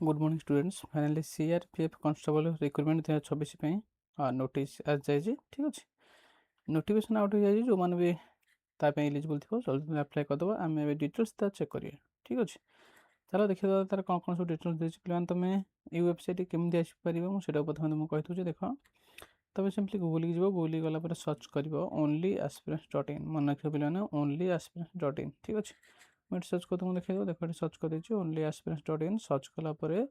Good morning students finally CRPF constable recruitment 2026 notice आज जाइए ठीक अच्छे नोटिफिकेशन आउट हो जाए जो मैंने भी ताप एलिजिबल थी जल्दी अप्लाई करदेव आम डिटेल्स चेक करिए ठीक अच्छे चलो देखिए तार कौन कौन सब डिटेल्स देती पे तुम ये वेबसाइट केमी आसपार मुझे प्रथम तुमको कही देख तुम सिंपली गूगल की गूगल गलापर सर्च कर ओनली एस्पिरेंट्स डॉट इन मन रखिए पे ओनली एस्पिरेंट्स डॉट इन ठीक अच्छे मुझे सर्च कर तुमको देखिए देख सर्च कर only aspirants dot in search कलापर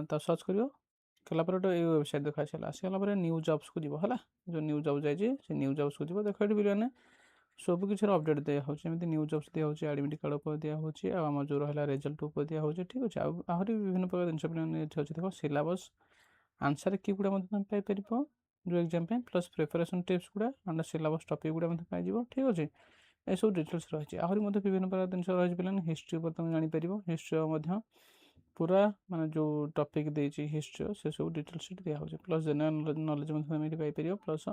तो सर्च कर वेबसाइट देखा सारा आसगला न्यू जॉब्स को जीव है जो न्यू जॉब जाइए से न्यू जॉब्स को जीव देख पे सब किसी अपडेट दिखाई न्यू जॉब्स दिखाई एडमिट कार्ड उपर दिखाई आम जो रहा रिजल्ट उपर दिखाई ठीक अच्छे आहरी विभिन्न प्रकार जिन अच्छे देख सिलेबस आंसर की गुड़ा पाइपर जो एग्जाम प्लस प्रिपरेशन टिप्स गुड़ा एंड सिलेबस टॉपिक गुड़ा पाइब ठीक अच्छे ये सब डिटेल्स रही है आहरी विभिन्न प्रकार जिन रही पे हिस्ट्री पर तुम जापर हिस्ट्री पूरा माने जो टॉपिक देची हिस्ट्री से सब डिटेल्स दिया हो plus general knowledge Piper plus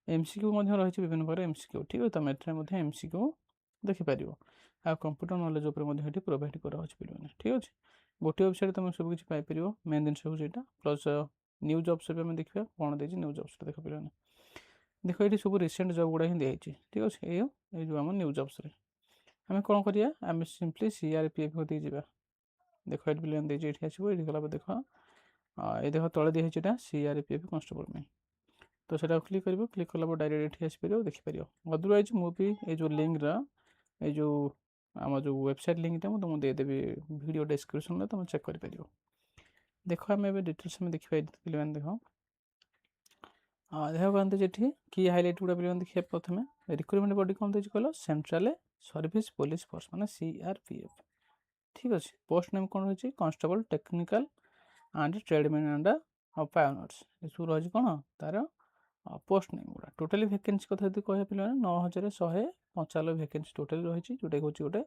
MCQ रही विभिन्न प्रकार एमसीक्यू ठीक है तुम ये एमसीक्यू देखिपर आ कंप्यूटर नॉलेज उपर प्रोवाइड करा पे ठीक अच्छे गोटे वेबसाइट तुम सब किसी पाइपर मेन जिन हूँ प्लस न्यू जॉब्स भी आम देखा कौन देती न्यू जॉब्स देख पे देख ये सब रिसेंट जॉब गुड़ा ही दिखाई ठीक अच्छे ये जो आम न्यू जॉब्स आम कौन करिया आम सिंपली सीआरपीएफ को जावा देख ये पे ये आसो ये गला देख ये देख तले दिखाई सीआरपीएफ कांस्टेबल में तो सेटा क्लिक कर क्लिक कला डायरेक्ट ये आसपर देखिपर अदरवाइज मुझे ये जो लिंक ये जो आम जो वेबसाइट लिंकटा मुझे तुमको देदेवी वीडियो डिस्क्रिप्शन में तुम चेक कर देख आम ए डिटेल्स में देखिए पे देख देख कहते ये कि हाइलाइट गुड़ा पे देखिए प्रथम रिक्रुटमेंट बॉडी कौन देती कहल सेंट्रल सर्विस पुलिस फोर्स माने सीआरपीएफ ठीक अच्छे पोस्ट नेम कौन रही constable technical and tradesman and pioneers ये सब रही कौन तार पोस्ट नेम गुड़ा टोटाली वैकेंसी कथा यदि कह पे 9195 वैकेंसी टोटाली रही जोटा हूँ गोटे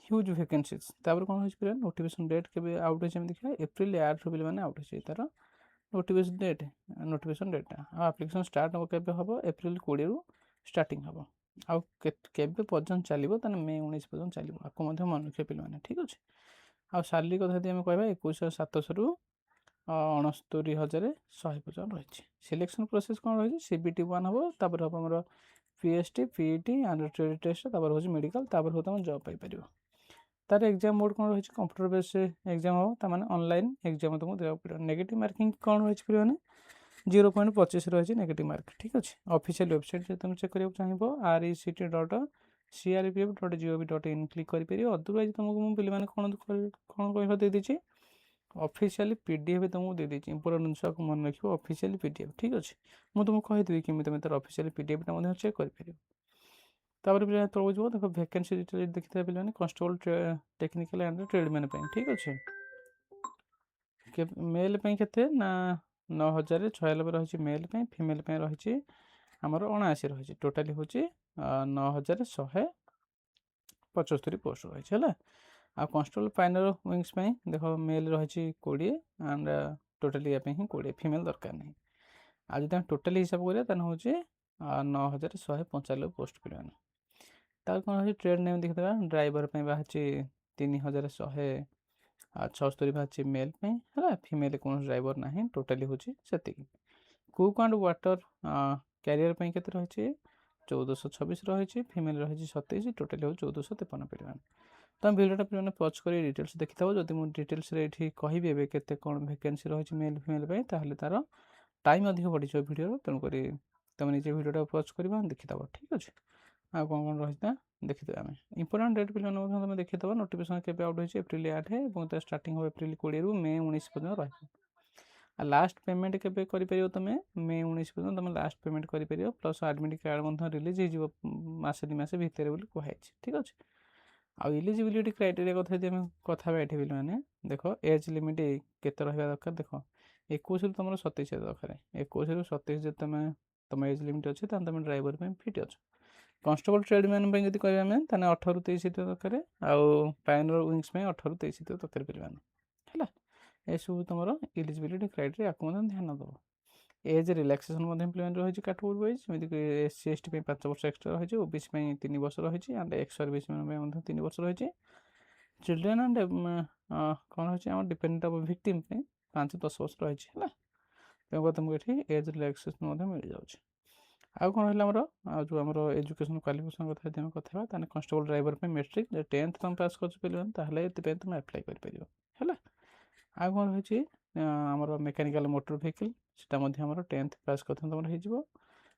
ह्यूज वैकेंसीज तापर कौन रही पे नोटिफिकेशन डेट के आउट हो देखा एप्रिल 8 पे आउट हो तार नोटिफिकेशन डेटा आप्लिकेसन स्टार्ट हम हम एप्रिल 20 रु स्टार्टिंग हम आउ पर्यटन चलो तेना मे 19 पर्यटन चलो आपको मन रखिए पे ठीक अच्छे आ सालारी कथा यदि कह 21,700 रु 69,100 पर्यटन रही सिलेक्शन प्रोसेस कौन रही सीबीटी 1 हम तापर हम आम PST PET and trade test तापर हूँ मेडिकल तापर हूँ तुम जॉब पाइपर तार एग्जाम मोड कौन रही कंप्यूटर बेस एग्जाम हम तार ऑनलाइन एग्जाम तुमको देवा पड़ो नेगेटिव मार्किंग कौन रही पे 0.25 रही नेगेटिव मार्क ठीक अच्छे ऑफिशियल वेबसाइट जो तुम चेक करने चाहिए rect.crpf.gov.in क्लिक कर अदरवाइज तुमको मुझे कौन कौन कह देती ऑफिशियली पीडीएफ तुमको दे देती इंपोर्टेंट जिनस मन रखिए ऑफिशियली पीडीएफ ठीक अच्छे मुझे तुमको कहीदेवी कि तुम तार ऑफिशियल पीडीएफटा चेक कर पे तौक जो देख वैकेंसी डिटेल देखते पे कांस्टेबल टेक्निकल एंड ट्रेडमैन ठीक अच्छे मेल के ना 9,096 रही मेल फिमेल रही आमर 79 रही टोटाली हूँ 9,175 पोस्ट रही है आ कांस्टेबल पाइनर विंग्स देख मेल रही 20 एंड टोटाली या ही 20 फिमेल दरकार नहीं आज जो टोटाली हिसाब करें हूँ 9,195 पोस्ट पे तार कौन रही ट्रेड नेम देखा ड्राइवर बाहर 3,176 बाहर मेल है फिमेल कौन ड्राइवर ना टोटाली हूँ से कुक एंड वाटर क्यारियर के रही 1,426 रही फिमेल रही 27 टोटाली हूँ 1,453 पे तुम भिडियोटा पे पच कर डिटेल्स देखी था जब मुझे डिटेल्स ये कहि के कौन वैकेंसी रही मेल फिमेल तार टाइम अधिक बढ़ी भिडियो तेणुक तुम निजे भिडियोटा पच कर देखी ठीक अच्छे आ कौन कौन रही था देखीदे आम इंपोर्टाट डेट पे तुम देखीद नोटिफिकेशन के आउट हो एप्रिल 8 और स्टार्टिंग हो एप्रिल 20 रु मे 19 पर्यटन रही लास्ट पेमेंट के कर तुम मे 19 पर्यटन तुम लास्ट पेमेंट कर प्लस एडमिट कार्ड रिलीज हो मसे 2 मास भितर बोली कहुई ठीक अच्छे आ इलिजिबिलिटी क्राइटेरिया कथा यदि कथा पे मैंने देख एज लिमिट केते रहा दरकार देख 21 रु तुम 27 दरकार 21 रु 27 जो तुम एज लिमिट अच्छे तुम ड्राइवर फिट अच्छे कांस्टेबल ट्रेडमैन जब कह 18 रु 23 दरकार आउ पायनर विंग्स 18 रु 23 दरकार पे है ये सब तुम इलिजिबिलिटी क्राइटेरिया को ध्यान दब एज रिलैक्सेशन इम्प्लीमेंट रही कैटेगोरी वाइज जमीक SC ST 5 वर्ष एक्सट्रा रही ओबीसी 3 वर्ष रही एंड एक्स सर्विस 3 वर्ष रही ଚିଲଡ୍ରେନ୍ ଆଣ୍ଡ କ'ଣ ହେଉଛି ଆମର ଡିପେଣ୍ଡେଣ୍ଟ ଅଫ୍ ଭିକ୍ଟିମ୍ ପାଇଁ 5-10 ବର୍ଷ ରହିଛି ହେଲା। ତେଣୁ ତୁମକୁ ଏଠି ଏଜ୍ ରିଲାକ୍ସେସନ୍ ମଧ୍ୟ ମିଳିଯାଉଛି। ଆଉ କ'ଣ ରହିଲା ଆମର ଆଉ ଯେଉଁ ଆମର ଏଜୁକେସନ୍ କ୍ୱାଲିଫିକେସନ୍ କଥା ଯଦି ଆମେ କଥା ହେବା ତାହେଲେ କନଷ୍ଟେବଲ୍ ଡ୍ରାଇଭର୍ ପାଇଁ ମେଟ୍ରିକ୍ 10th ତୁମେ ପାସ୍ କରୁଛ ପିଲାମାନେ ତାହେଲେ ଏଥିପାଇଁ ତୁମେ ଆପ୍ଲାଏ କରିପାରିବ ହେଲା। ଆଉ କ'ଣ ରହିଛି ଆମର ମେକାନିକାଲ୍ ମୋଟର ଭେହିକିଲ୍ ସେଟା ମଧ୍ୟ ଆମର 10th ପାସ୍ କରିଥିଲେ ତୁମର ହେଇଯିବ।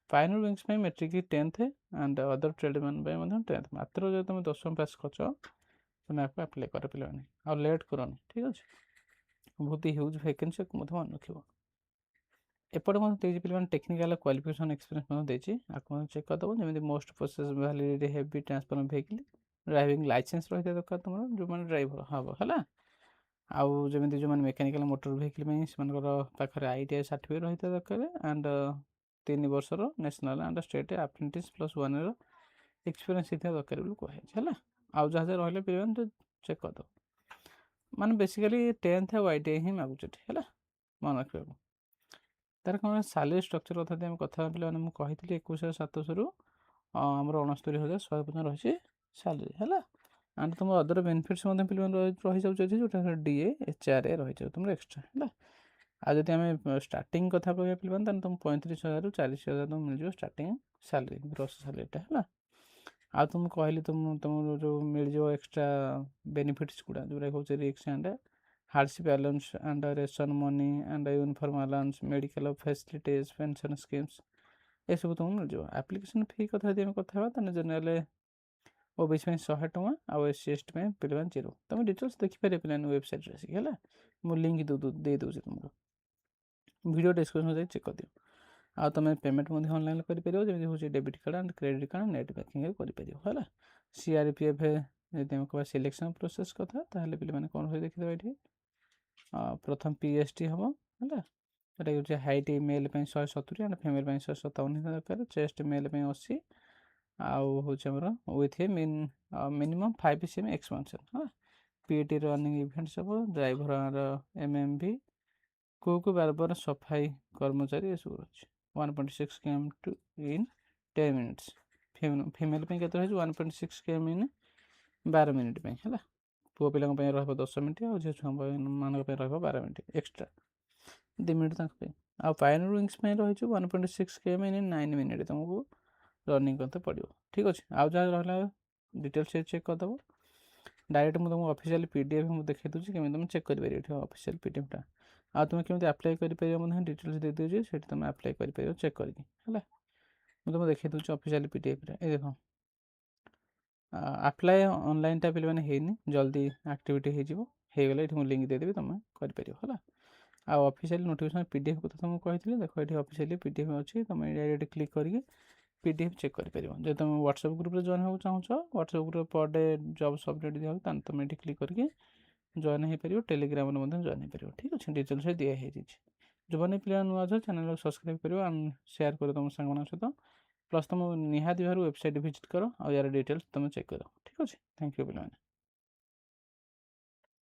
ପାଇଲଟ୍ ୱିଙ୍ଗସ୍ ପାଇଁ ମେଟ୍ରିକ୍ 10th ଆଣ୍ଡ ଅଦର ଟ୍ରେଡ୍ମ୍ୟାନ୍ ପାଇଁ ମଧ୍ୟ 10th। ମାତ୍ର ଯଦି ତୁମେ 10ମ ପାସ୍ କରୁଛ ତୁମେ ଆକୁ ଆପ୍ଲାଏ କର ପିଲାମାନେ, ଆଉ ଲେଟ୍ କରନି ଠିକ୍ ଅଛି। ବହୁତ ହ୍ୟୁଜ୍ ଭେକେନ୍ସି ମଧ୍ୟ ମନେ ରଖିବ। ଏପଟେ ମଧ୍ୟ ଦେଇଛି ପିଲାମାନେ ଟେକ୍ନିକାଲ୍ କ୍ୱାଲିଫିକେସନ୍ ଏକ୍ସପିରିଏନ୍ସ ମଧ୍ୟ ଦେଇଛି, ଆକୁ ମଧ୍ୟ ଚେକ୍ କରିଦେବ। ଯେମିତି most process validity heavy transfer vehicle, driving licence ରହିଥିବା ଦରକାର ତୁମର ଯେଉଁମାନେ ଡ୍ରାଇଭର ହେବ ହେଲା। ଆଉ ଯେମିତି ଯେଉଁମାନେ ମେକାନିକାଲ୍ ମୋଟର ଭେହିକିଲ୍ ପାଇଁ ସେମାନଙ୍କର ପାଖରେ ITI ସାର୍ଟିଫିକେଟ୍ ରହିଥିବା ଦରକାର ଆଣ୍ଡ 3 ବର୍ଷର national and state apprentice +1 year experience ହେଇଥିବା ଦରକାର ବୋଲି କୁହାଯାଇଛି ହେଲା। ଆଉ ଯାହା ଯାହା ରହିଲେ ପିଲାମାନେ ତ ଚେକ୍ କରିଦେବ। ମାନେ ବେସିକାଲି 10th ଆଉ ITI ହିଁ ମାଗୁଛି ଏଠି ହେଲା, ମନେ ରଖିବାକୁ। ତାର କ'ଣ ସାଲେରୀ ଷ୍ଟ୍ରକ୍ଚର୍ କଥା ଯଦି ଆମେ କଥା ହେବା ପିଲାମାନେ, ମୁଁ କହିଥିଲି 21,700ରୁ ଆମର 69,100 ପର୍ଯ୍ୟନ୍ତ ରହିଛି ସାଲେରୀ ହେଲା। ଆଣ୍ଡ ତୁମର ଅଦର ବେନିଫିଟ୍ସ ମଧ୍ୟ ପିଲାମାନେ ରହିଯାଉଛି ଏଠି, ଯେଉଁଟା DA HRA ରହିଯାଉଛି ତୁମର ଏକ୍ସଟ୍ରା ହେଲା। ଆଉ ଯଦି ଆମେ ଷ୍ଟାର୍ଟିଂ କଥା କହିବା ପିଲାମାନେ ତାହେଲେ ତୁମକୁ 35,000ରୁ 40,000 ତୁମକୁ ମିଳିଯିବ ଷ୍ଟାର୍ଟିଂ ସାଲେରୀ, ଗ୍ରୋସ୍ ସାଲେରୀଟା ହେଲା। ଆଉ ତୁମକୁ କହିଲି ତୁମର ଯେଉଁ ମିଳିଯିବ ଏକ୍ସଟ୍ରା ବେନିଫିଟ୍ସ ଗୁଡ଼ା ଯେଉଁଟା ହେଉଛି ରିକ୍ସ and hardship allowance and ration money and uniform allowance, medical facilities, pension schemes ଏସବୁ ତୁମକୁ ମିଳିଯିବ। ଆପ୍ଲିକେସନ୍ ଫି କଥା ଯଦି ଆମେ କଥା ହେବା ତାହେଲେ ଜେନେରାଲ୍ OBC ପାଇଁ 100 ଟଙ୍କା ଆଉ SC ST ପାଇଁ ପିଲାମାନେ 0। ତୁମେ ଡିଟେଲ୍ସ ଦେଖିପାରିବ ପିଲାମାନେ ୱେବସାଇଟ୍ରେ ଆସିକି ହେଲା। ମୁଁ ଲିଙ୍କ୍ ଦେଇଦେଉଛି ତୁମକୁ, ଭିଡ଼ିଓ ଡିସ୍କ୍ରିପ୍ସନ୍ ଯାଇ ଚେକ୍ କରିଦିଅ। ଆଉ ତୁମେ ପେମେଣ୍ଟ ମଧ୍ୟ ଅନଲାଇନ୍ କରିପାରିବ, ଯେମିତି ହେଉଛି debit card and credit card net ବ୍ୟାଙ୍କିଂରେ କରିପାରିବ ହେଲା। CRPF ଯଦି ଆମେ କହିବା ସିଲେକ୍ସନ୍ ପ୍ରୋସେସ୍ କଥା ତାହେଲେ ପିଲାମାନେ କ'ଣ ହୁଏ ଦେଖିଦେବା ଏଠି। ପ୍ରଥମ PST ହେବ ହେଲା, ଏଇଟା ହେଉଛି ହାଇଟ୍ ମେଲ୍ ପାଇଁ 170 ଆଣ୍ଡ ଫିମେଲ୍ ପାଇଁ 157 ହେଇଥିବା ଦରକାର, ଚେଷ୍ଟ ମେଲ୍ ପାଇଁ 80 ଆଉ ହେଉଛି ଆମର ୱିଥ୍ ମିନିମମ୍ 5 cm ଏକ୍ସପାନ୍ସନ୍ ହେଲା। PAT ରନିଂ ଇଭେଣ୍ଟସ୍ ହେବ, ଡ୍ରାଇଭରର MMV, କୁକ୍ ବାରବାର ସଫାଇ କର୍ମଚାରୀ ଏସବୁ ରହିଛି। 1.6 km in 10 minutes। ଫିମେଲ୍ ପାଇଁ କେତେ ରହିଛି 1.6 km in 12 ମିନିଟ୍ ପାଇଁ ହେଲା। ପୁଅ ପିଲାଙ୍କ ପାଇଁ ରହିବ 10 ମିନିଟ୍ ଆଉ ଝିଅ ଛୁଆମାନଙ୍କ ପାଇଁ ରହିବ 12 ମିନିଟ୍ ଏକ୍ସଟ୍ରା 2 ମିନିଟ୍ ତାଙ୍କ ପାଇଁ। ଆଉ ପାଇଲଟ୍ ୱିଙ୍ଗସ୍ ପାଇଁ ରହିଛି 1.6 km in 9 ମିନିଟ୍ ତୁମକୁ ରନିଂ କରତେ ପଡ଼ିବ ଠିକ୍ ଅଛି। ଆଉ ଯାହା ରହିଲା ଡିଟେଲ୍ସ ଚେକ୍ କରିଦେବ। ଡାଇରେକ୍ଟ ମୁଁ ତୁମକୁ ଅଫିସିଆଲି PDF ମୁଁ ଦେଖାଇ ଦେଉଛି କେମିତି ତୁମେ ଚେକ୍ କରିପାରିବ ଏଠି ଅଫିସିଆଲ୍ PDFଟା। ଆଉ ତୁମେ କେମିତି ଆପ୍ଲାଏ କରିପାରିବ ମଧ୍ୟ ଡିଟେଲ୍ସ ଦେଇଦେଉଛି, ସେଠି ତୁମେ ଆପ୍ଲାଏ କରିପାରିବ ଚେକ୍ କରିକି ହେଲା। ମୁଁ ତୁମକୁ ଦେଖାଇ ଦେଉଛି ଅଫିସିଆଲି PDFରେ। ଏ ଦେଖ ଆପ୍ଲାଏ ଅନଲାଇନ୍ଟା ପିଲାମାନେ ହେଇନି, ଜଲ୍ଦି ଆକ୍ଟିଭିଟି ହେଇଯିବ, ହେଇଗଲେ ଏଠି ମୁଁ ଲିଙ୍କ୍ ଦେଇଦେବି ତୁମେ କରିପାରିବ ହେଲା। ଆଉ ଅଫିସିଆଲି ନୋଟିଫିକେସନ୍ PDF କଥା ତୁମକୁ କହିଥିଲି, ଦେଖ ଏଠି ଅଫିସିଆଲି PDF ଅଛି, ତୁମେ ଡାଇରେକ୍ଟ କ୍ଲିକ୍ କରିକି PDF ଚେକ୍ କରିପାରିବ। ଯଦି ତୁମେ ହ୍ୱାଟ୍ସଆପ୍ ଗ୍ରୁପ୍ରେ ଜଏନ୍ ହେବାକୁ ଚାହୁଁଛ, ହ୍ୱାଟ୍ସଆପ୍ ଗ୍ରୁପ୍ରେ ପର୍ ଡେ ଜବ୍ସ ଅପଡ଼େଟ୍ ଦିଆହେଉଛି, ତାହେଲେ ତୁମେ ଏଠି କ୍ଲିକ୍ କରିକି ଜଏନ୍ ହେଇପାରିବ। ଟେଲିଗ୍ରାମରେ ମଧ୍ୟ ଜଏନ୍ ହେଇପାରିବ ଠିକ୍ ଅଛି, ଡିଟେଲ୍ସ ଦିଆ ହେଇଯାଇଛି। ଯେଉଁମାନେ ପିଲାମାନେ ନୂଆ ଅଛ ଚ୍ୟାନେଲକୁ ସବସ୍କ୍ରାଇବ୍ କରିବ ଆଣ୍ଡ ସେୟାର କରିବ ତୁମ ସାଙ୍ଗମାନଙ୍କ ସହିତ। ପ୍ଲସ୍ ତୁମ ନିହାତି ଭାବରେ ୱେବସାଇଟ୍ ଭିଜିଟ୍ କର ଆଉ ୟାର ଡିଟେଲ୍ସ ତୁମେ ଚେକ୍ କର ଠିକ୍ ଅଛି। ଥ୍ୟାଙ୍କ ୟୁ ପିଲାମାନେ।